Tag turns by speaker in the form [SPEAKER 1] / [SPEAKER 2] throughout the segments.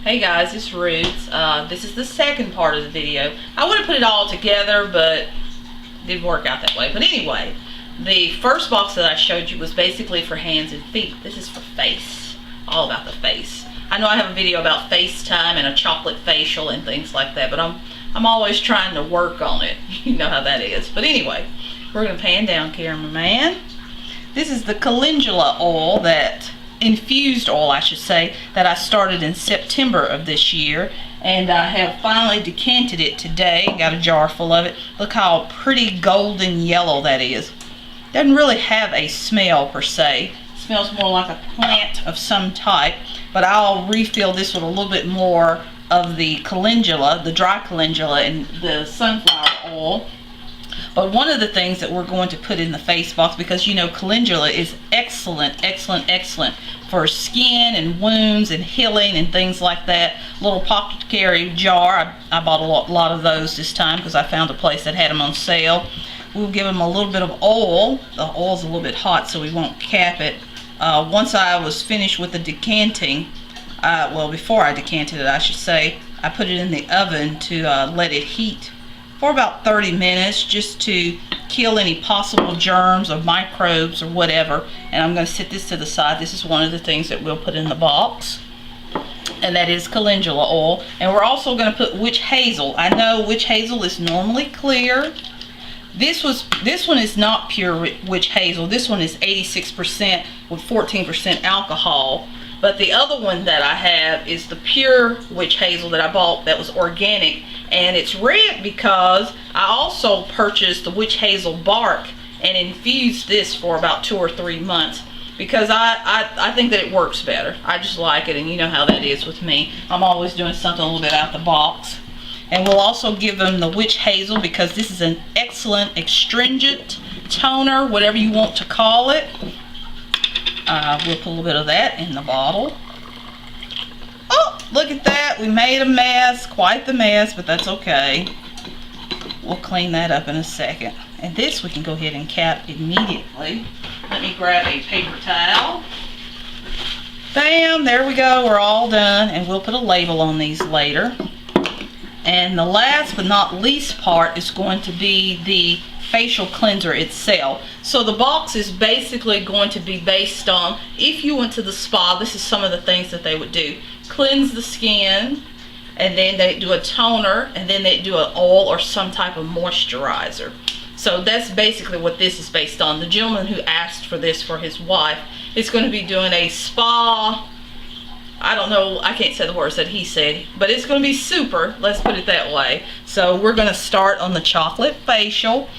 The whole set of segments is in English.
[SPEAKER 1] Hey guys, it's Roots. This is the second part of the video. I would have put it all together, but it didn't work out that way. But anyway, the first box that I showed you was basically for hands and feet. This is for face, all about the face. I know I have a video about FaceTime and a chocolate facial and things like that, but I'm always trying to work on it. You know how that is. But anyway, we're going to pan down, cameraman. This is the calendula oil, that infused oil I should say, that I started in September of this year, and I have finally decanted it today. Got a jar full of it. Look how pretty golden yellow that is. Doesn't really have a smell per se. It smells more like a plant of some type, but I'll refill this with a little bit more of the calendula, the dry calendula, and the sunflower oil. But one of the things that we're going to put in the face box, because you know calendula is excellent for skin and wounds and healing and things like that. Little pocket carry jar. I bought a lot of those this time because I found a place that had them on sale. We'll give them a little bit of oil. The oil's a little bit hot, so we won't cap it. Once I was finished with the decanting, well, before I decanted it I should say, I put it in the oven to let it heat for about 30 minutes just to kill any possible germs or microbes or whatever. And I'm going to set this to the side. This is one of the things that we'll put in the box, and that is calendula oil. And we're also going to put witch hazel. I know witch hazel is normally clear. This one is not pure witch hazel. This one is 86% with 14% alcohol. But the other one that I have is the pure witch hazel that I bought that was organic. And it's red because I also purchased the witch hazel bark and infused this for about 2 or 3 months. Because I think that it works better. I just like it, and you know how that is with me. I'm always doing something a little bit out the box. And we'll also give them the witch hazel because this is an excellent astringent, toner, whatever you want to call it. We'll put a little bit of that in the bottle. Oh, look at that. We made a mess, quite the mess, but that's okay. We'll clean that up in a second. And this we can go ahead and cap immediately. Let me grab a paper towel. Bam, there we go. We're all done, and we'll put a label on these later. And the last but not least part is going to be the facial cleanser itself. So the box is basically going to be based on, if you went to the spa, this is some of the things that they would do. Cleanse the skin, and then they do a toner, and then they do an oil or some type of moisturizer. So that's basically what this is based on. The gentleman who asked for this for his wife is going to be doing a spa, I don't know, I can't say the words that he said, but it's going to be super, let's put it that way. So we're going to start on the chocolate facial.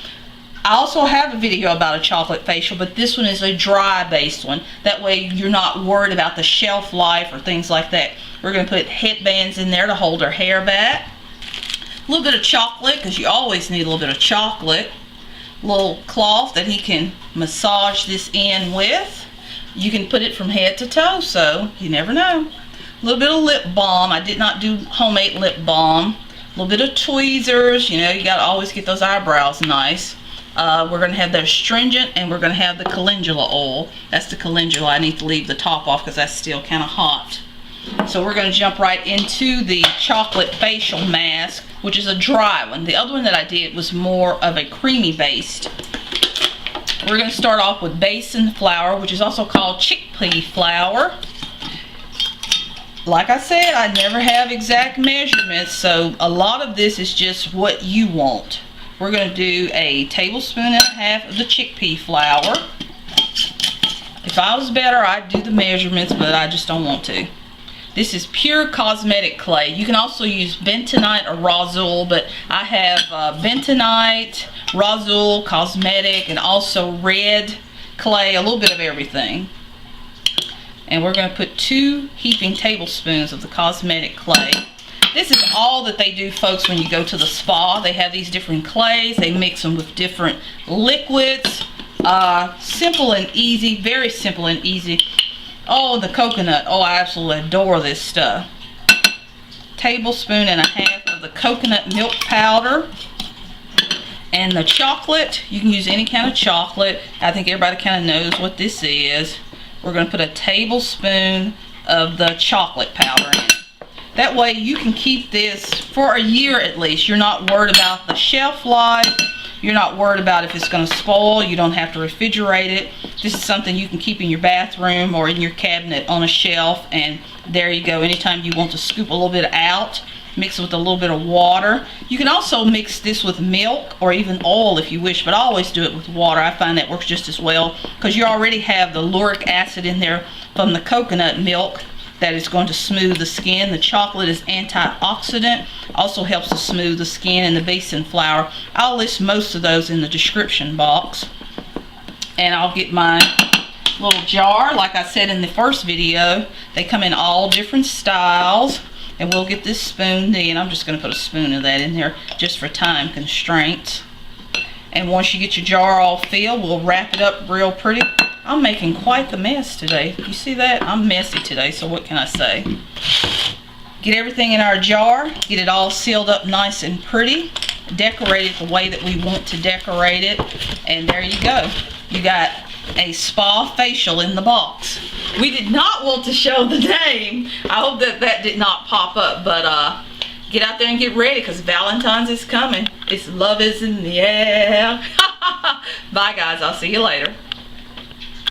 [SPEAKER 1] I also have a video about a chocolate facial, but this one is a dry based one. That way you're not worried about the shelf life or things like that. We're going to put headbands in there to hold her hair back. A little bit of chocolate, because you always need a little bit of chocolate. A little cloth that he can massage this in with. You can put it from head to toe, so you never know. A little bit of lip balm. I did not do homemade lip balm. A little bit of tweezers. You know, you got to always get those eyebrows nice. We're going to have the astringent, and we're going to have the calendula oil. That's the calendula. I need to leave the top off because that's still kind of hot. So we're going to jump right into the chocolate facial mask, which is a dry one. The other one that I did was more of a creamy based. We're going to start off with Besan flour, which is also called chickpea flour. Like I said, I never have exact measurements, so a lot of this is just what you want. We're going to do a tablespoon and a half of the chickpea flour. If I was better, I'd do the measurements, but I just don't want to. This is pure cosmetic clay. You can also use bentonite or roseau, but I have bentonite, roseau, cosmetic, and also red clay, a little bit of everything. And we're going to put 2 heaping tablespoons of the cosmetic clay. This is all that they do, folks, when you go to the spa. They have these different clays. They mix them with different liquids. Simple and easy, very simple and easy. Oh, the coconut. Oh, I absolutely adore this stuff. Tablespoon and a half of the coconut milk powder. And the chocolate, you can use any kind of chocolate. I think everybody kind of knows what this is. We're going to put a tablespoon of the chocolate powder in. That way you can keep this for a year at least. You're not worried about the shelf life. You're not worried about if it's going to spoil. You don't have to refrigerate it. This is something you can keep in your bathroom or in your cabinet on a shelf, and there you go. Anytime you want to scoop a little bit out, mix it with a little bit of water. You can also mix this with milk or even oil if you wish, but I always do it with water. I find that works just as well because you already have the lauric acid in there from the coconut milk that is going to smooth the skin. The chocolate is antioxidant, also helps to smooth the skin, and the Besan flour. I'll list most of those in the description box. And I'll get my little jar. Like I said in the first video, they come in all different styles. And we'll get this spoon in. I'm just going to put a spoon of that in there just for time constraints. And once you get your jar all filled, we'll wrap it up real pretty. I'm making quite the mess today. You see that? I'm messy today, so what can I say? Get everything in our jar. Get it all sealed up nice and pretty. Decorate it the way that we want to decorate it. And there you go. You got a spa facial in the box. We did not want to show the name. I hope that that did not pop up, but get out there and get ready because Valentine's is coming. It's love is in the air. Bye guys, I'll see you later.